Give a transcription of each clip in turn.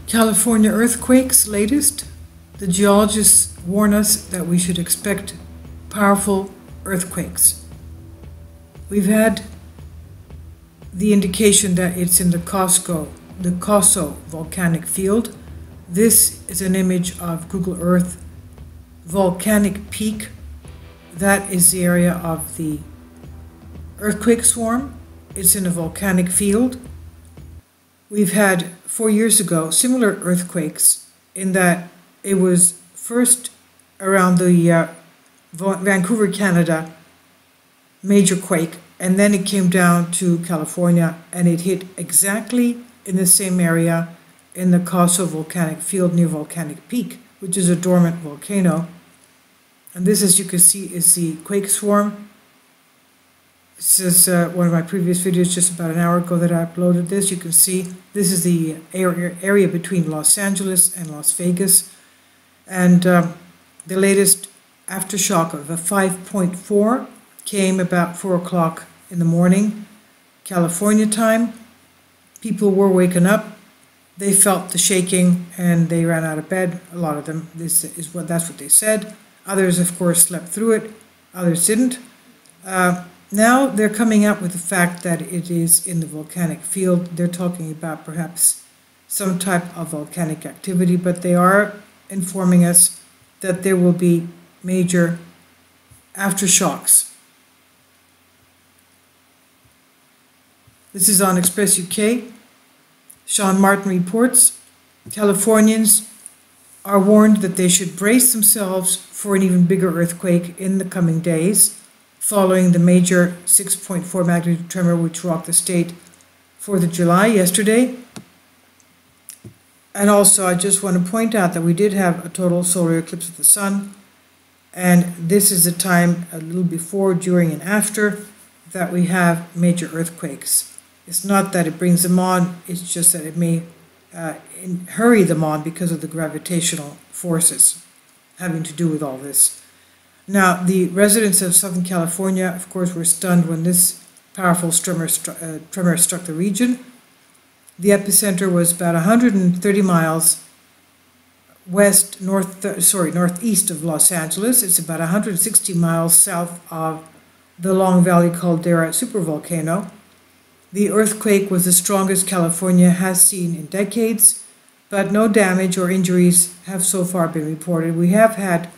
California earthquakes latest. The geologists warn us that we should expect powerful earthquakes. We've had the indication that it's in the Coso volcanic field. This is an image of Google Earth volcanic peak. That is the area of the earthquake swarm. It's in a volcanic field. We've had 4 years ago similar earthquakes in that it was first around the Vancouver, Canada major quake, and then it came down to California and it hit exactly in the same area in the Coso volcanic field near Volcanic Peak, which is a dormant volcano. And this, as you can see, is the quake swarm. This is one of my previous videos just about an hour ago that I uploaded this. You can see this is the area between Los Angeles and Las Vegas. And the latest aftershock of a 5.4 came about 4 o'clock in the morning, California time. People were waking up. They felt the shaking and they ran out of bed. A lot of them, that's what they said. Others, of course, slept through it. Others didn't. Now they're coming up with the fact that it is in the volcanic field. They're talking about perhaps some type of volcanic activity, but they are informing us that there will be major aftershocks. This is on Express UK. Sean Martin reports, Californians are warned that they should brace themselves for an even bigger earthquake in the coming days, following the major 6.4 magnitude tremor which rocked the state 4th of July yesterday. And also, I just want to point out that we did have a total solar eclipse of the sun, and this is the time a little before, during, and after that we have major earthquakes. It's not that it brings them on, it's just that it may hurry them on because of the gravitational forces having to do with all this. Now, the residents of Southern California, of course, were stunned when this powerful tremor struck the region. The epicenter was about 130 miles northeast of Los Angeles. It's about 160 miles south of the Long Valley caldera supervolcano. The earthquake was the strongest California has seen in decades, but no damage or injuries have so far been reported. We have had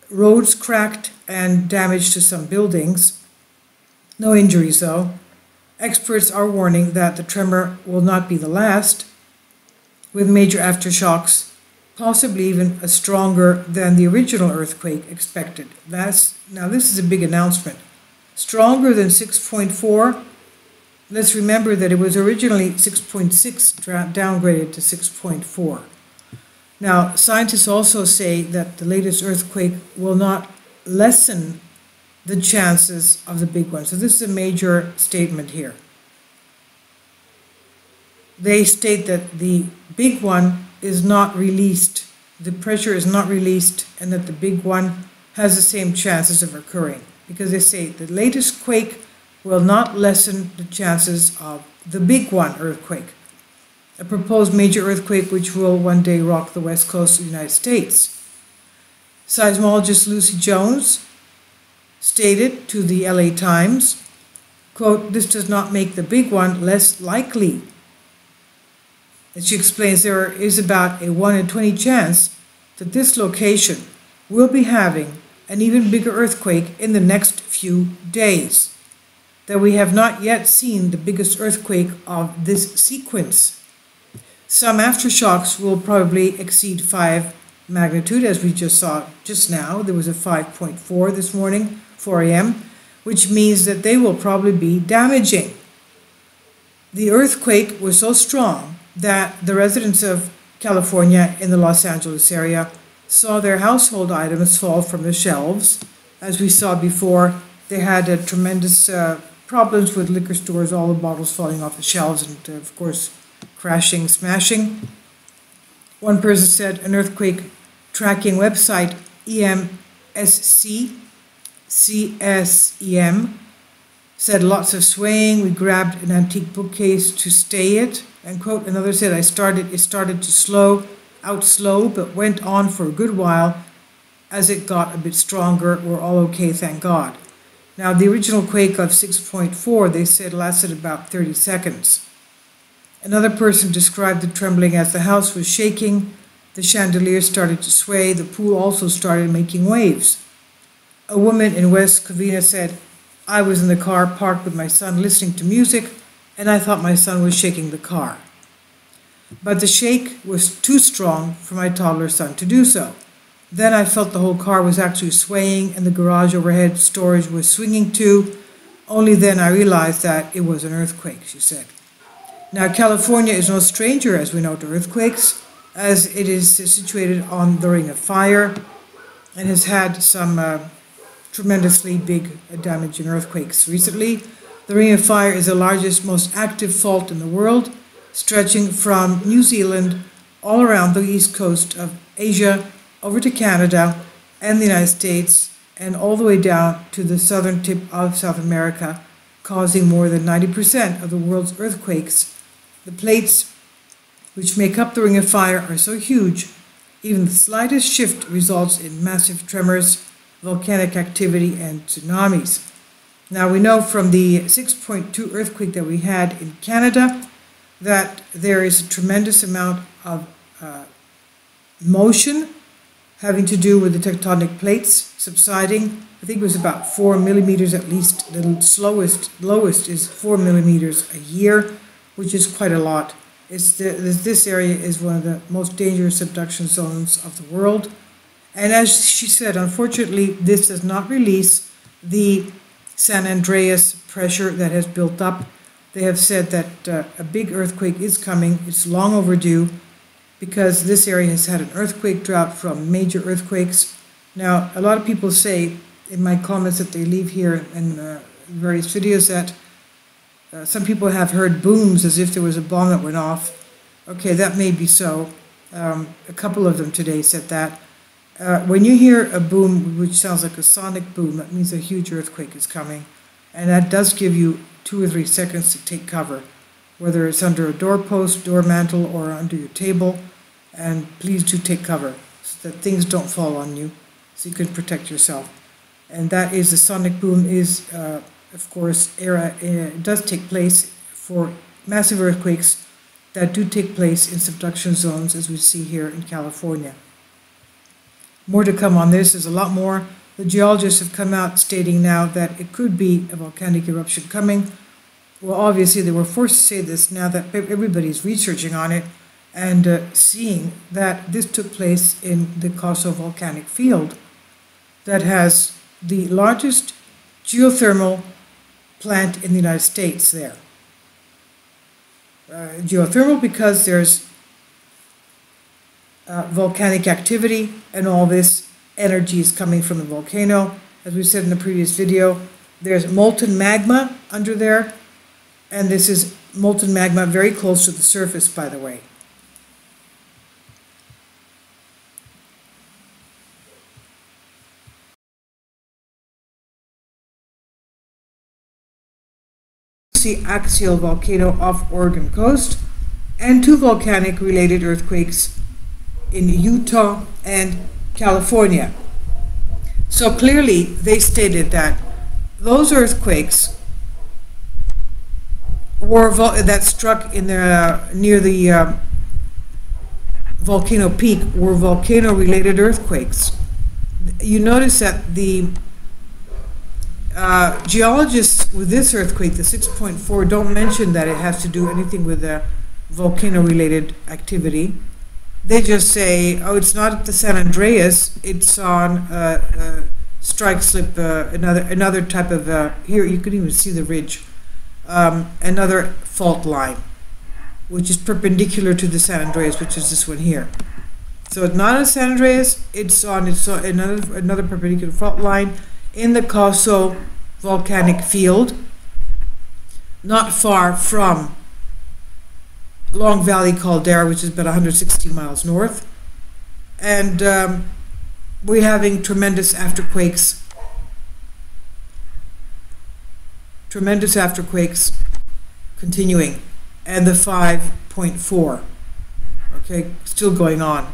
roads cracked and damage to some buildings. No injuries, though. Experts are warning that the tremor will not be the last, with major aftershocks, possibly even stronger than the original earthquake expected. Now, this is a big announcement. Stronger than 6.4. Let's remember that it was originally 6.6, downgraded to 6.4. Now, scientists also say that the latest earthquake will not lessen the chances of the big one. So this is a major statement here. They state that the big one is not released, the pressure is not released, and that the big one has the same chances of occurring, because they say the latest quake will not lessen the chances of the big one earthquake, a proposed major earthquake which will one day rock the west coast of the United States. Seismologist Lucy Jones stated to the LA Times, quote, "This does not make the big one less likely." And she explains there is about a 1 in 20 chance that this location will be having an even bigger earthquake in the next few days, that we have not yet seen the biggest earthquake of this sequence. Some aftershocks will probably exceed 5 magnitude, as we just saw just now. There was a 5.4 this morning, 4 a.m., which means that they will probably be damaging. The earthquake was so strong that the residents of California in the Los Angeles area saw their household items fall from the shelves. As we saw before, they had tremendous problems with liquor stores, all the bottles falling off the shelves and, of course, crashing, smashing. One person said an earthquake tracking website, CSEM, said lots of swaying. We grabbed an antique bookcase to stay it, end quote. Another said, it started to slow, but went on for a good while. As it got a bit stronger, we're all okay, thank God. Now, the original quake of 6.4, they said, lasted about 30 seconds. Another person described the trembling as the house was shaking, the chandelier started to sway, the pool also started making waves. A woman in West Covina said, I was in the car parked with my son listening to music, and I thought my son was shaking the car. But the shake was too strong for my toddler son to do so. Then I felt the whole car was actually swaying and the garage overhead storage was swinging too. Only then I realized that it was an earthquake, she said. Now, California is no stranger, as we know, to earthquakes, as it is situated on the Ring of Fire and has had some tremendously big damaging earthquakes recently. The Ring of Fire is the largest, most active fault in the world, stretching from New Zealand all around the east coast of Asia, over to Canada and the United States, and all the way down to the southern tip of South America, causing more than 90% of the world's earthquakes. The plates which make up the Ring of Fire are so huge, even the slightest shift results in massive tremors, volcanic activity, and tsunamis. Now, we know from the 6.2 earthquake that we had in Canada that there is a tremendous amount of motion having to do with the tectonic plates subsiding. I think it was about 4 millimeters at least. The lowest is 4 millimeters a year, which is quite a lot. This area is one of the most dangerous subduction zones of the world. And as she said, unfortunately, this does not release the SanAndreas pressure that has built up. They have said that a big earthquake is coming. It's long overdue because this area has had an earthquake drought from major earthquakes. Now, a lot of people say in my comments that they leave here in various videos that some people have heard booms as if there was a bomb that went off. Okay, that may be so. A couple of them today said that. When you hear a boom, which sounds like a sonic boom, that means a huge earthquake is coming. And that does give you 2 or 3 seconds to take cover, whether it's under a doorpost, door mantle, or under your table. And please do take cover so that things don't fall on you, so you can protect yourself. And that is, the sonic boom is, of course, it does take place for massive earthquakes that do take place in subduction zones, as we see here in California. More to come on this. There's a lot more. The geologists have come out stating now that it could be a volcanic eruption coming. Well, obviously, they were forced to say this now that everybody's researching on it and seeing that this took place in the Kosovo volcanic field that has the largest geothermal plant in the United States there. Geothermal because there's volcanic activity and all this energy is coming from the volcano. As we said in the previous video, there's molten magma under there, and this is molten magma very close to the surface, by the way. Axial volcano off Oregon coast, and 2 volcanic related earthquakes in Utah and California. So clearly they stated that those earthquakes were that struck in near the volcano peak were volcano related earthquakes. You notice that the geologists with this earthquake, the 6.4, don't mention that it has to do anything with the volcano-related activity. They just say, oh, it's not at the SanAndreas, it's on strike slip, another type of, here you can even see the ridge, another fault line, which is perpendicular to the SanAndreas, which is this one here. So it's not on SanAndreas, it's on another perpendicular fault line in the Kosovo volcanic field, not far from Long Valley Caldera, which is about 160 miles north. And we're having tremendous afterquakes tremendous afterquakes continuing, and the 5.4, okay, still going on.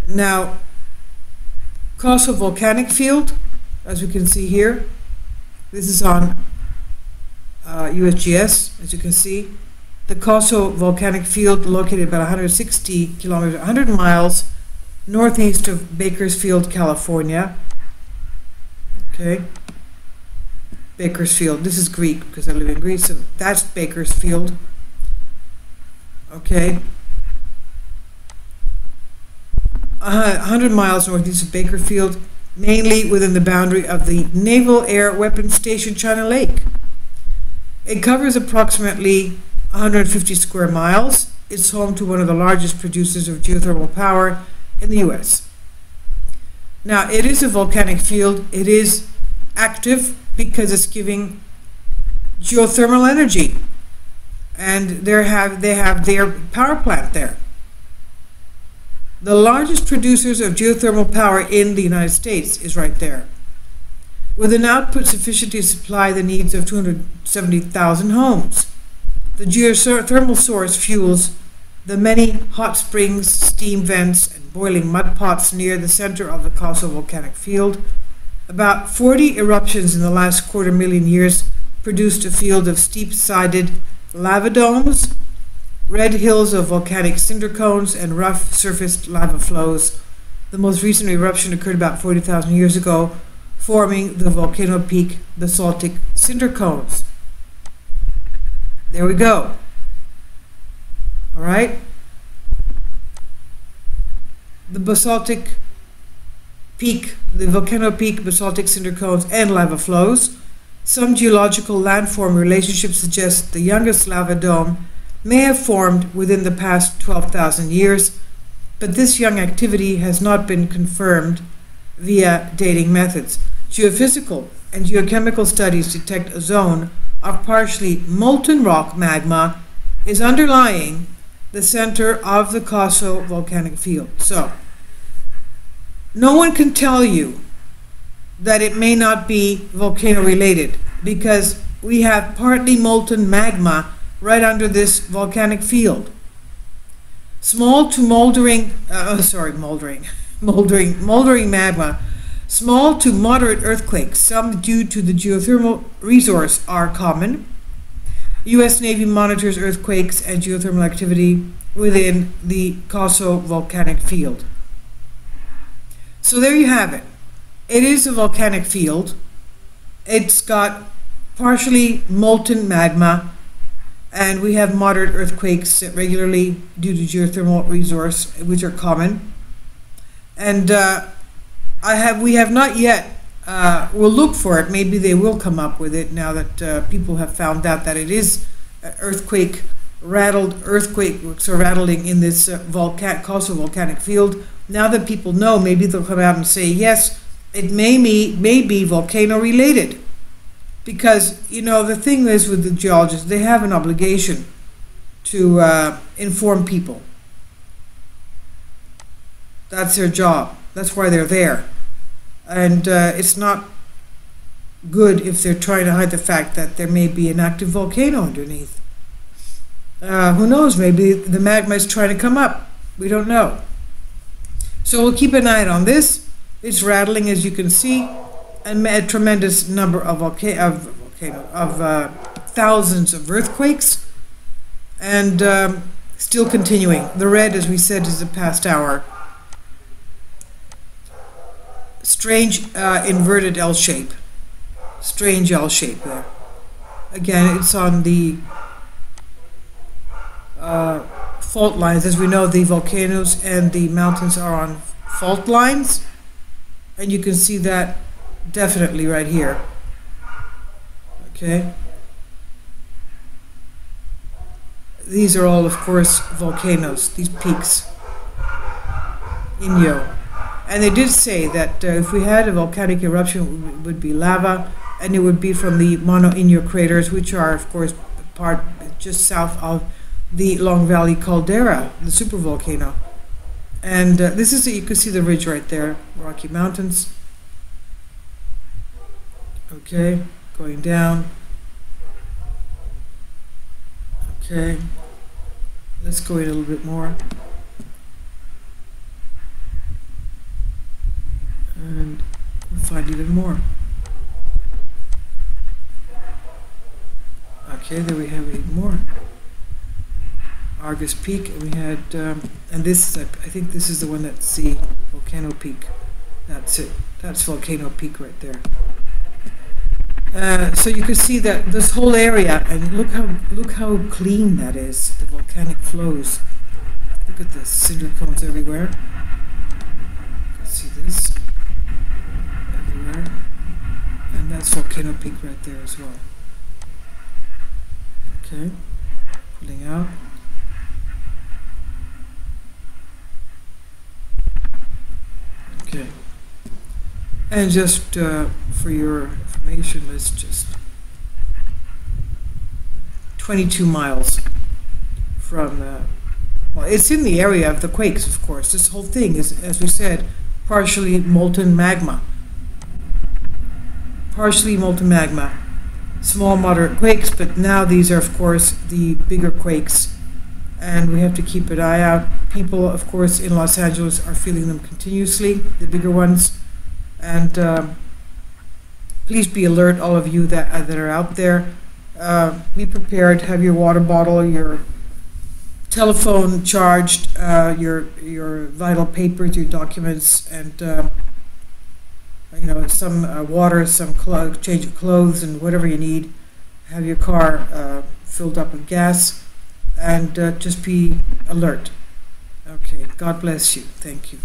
Now, Kosovo volcanic field, as we can see here, this is on USGS, as you can see. The Kosovo volcanic field, located about 160 kilometers, 100 miles northeast of Bakersfield, California. Okay, Bakersfield. This is Greek because I live in Greece, so that's Bakersfield. Okay, 100 miles northeast of Bakersfield, mainly within the boundary of the Naval Air Weapons Station China Lake. It covers approximately 150 square miles. It's home to one of the largest producers of geothermal power in the US. Now, it is a volcanic field. It is active because it's giving geothermal energy, and they have their power plant there. The largest producers of geothermal power in the United States is right there, with an output sufficient to supply the needs of 270,000 homes. The geothermal source fuels the many hot springs, steam vents, and boiling mud pots near the center of the Kosovo volcanic field. About 40 eruptions in the last 250,000 years produced a field of steep-sided lava domes, red hills of volcanic cinder cones, and rough-surfaced lava flows. The most recent eruption occurred about 40,000 years ago, forming the volcano peak basaltic cinder cones. There we go. All right. The basaltic peak, the volcano peak, basaltic cinder cones, and lava flows. Some geological landform relationships suggest the youngest lava dome may have formed within the past 12,000 years, but this young activity has not been confirmed via dating methods. Geophysical and geochemical studies detect a zone of partially molten rock magma is underlying the center of the Kosovo volcanic field. So, no one can tell you that it may not be volcano related, because we have partly molten magma right under this volcanic field. Small to moldering magma. Small to moderate earthquakes, some due to the geothermal resource, are common. U.S. Navy monitors earthquakes and geothermal activity within the Kosovo volcanic field. So there you have it. It is a volcanic field. It's got partially molten magma, and we have moderate earthquakes regularly due to geothermal resource, which are common. And we have not yet, we'll look for it. Maybe they will come up with it now that people have found out that it is earthquakes are rattling in this Kosovo volcanic field. Now that people know, maybe they'll come out and say, yes, it may be volcano related. Because, you know, the thing is with the geologists, they have an obligation to inform people. That's their job. That's why they're there. And it's not good if they're trying to hide the fact that there may be an active volcano underneath. Who knows? Maybe the magma is trying to come up. We don't know. So we'll keep an eye on this. It's rattling, as you can see, and a tremendous number of thousands of earthquakes, and still continuing. The red, as we said, is the past hour. Strange inverted L shape. Strange L shape there. Again, it's on the fault lines. As we know, the volcanoes and the mountains are on fault lines, and you can see that definitely right here. Okay. These are all, of course, volcanoes, these peaks. Inyo. And they did say that if we had a volcanic eruption, it would be lava, and it would be from the Mono Inyo craters, which are, of course, just south of the Long Valley caldera, the supervolcano. And this is, you can see the ridge right there, Rocky Mountains. Okay, going down. Okay, let's go in a little bit more. And we'll find even more. Okay, there we have even more. Argus Peak, and we had, and this, I think this is the one that's the Volcano Peak. That's it. That's Volcano Peak right there. So you can see that this whole area, and look how clean that is. The volcanic flows. Look at this, cinder cones everywhere. You can see this everywhere, and that's Volcano Peak right there as well. Okay, pulling out. Okay, and just for your information, let's just 22 miles from well, it's in the area of the quakes, of course. This whole thing is, as we said, partially molten magma. Partially molten magma. Small, moderate quakes, but now these are, of course, the bigger quakes, and we have to keep an eye out. People, of course, in Los Angeles are feeling them continuously, the bigger ones, and please be alert, all of you that are out there. Be prepared, have your water bottle, your telephone charged, your vital papers, your documents, and you know, some water, some change of clothes, and whatever you need. Have your car filled up with gas, and just be alert. Okay, God bless you. Thank you.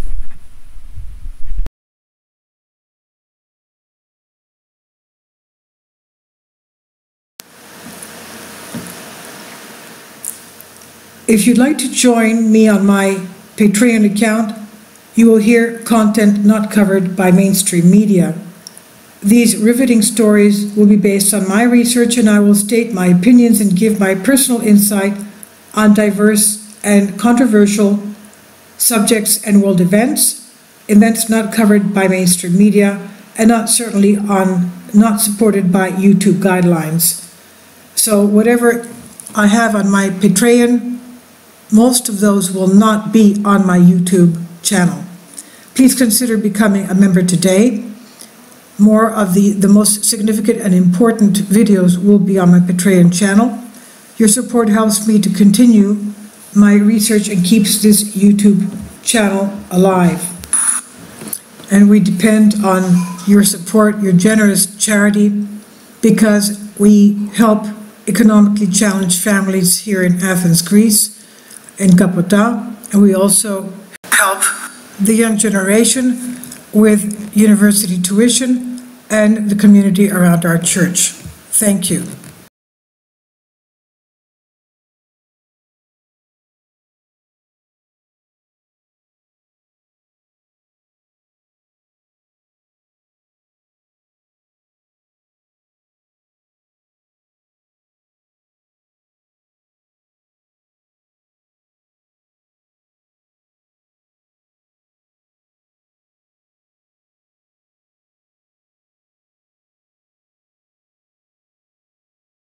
If you'd like to join me on my Patreon account, you will hear content not covered by mainstream media. These riveting stories will be based on my research, and I will state my opinions and give my personal insight on diverse and controversial subjects and world events not covered by mainstream media, and not supported by YouTube guidelines. So whatever I have on my Patreon, most of those will not be on my YouTube channel. Please consider becoming a member today. More of the most significant and important videos will be on my Patreon channel. Your support helps me to continue my research and keeps this YouTube channel alive. And we depend on your support, your generous charity, because we help economically challenged families here in Athens, Greece, in Kapota, and we also help the young generation with university tuition and the community around our church. Thank you.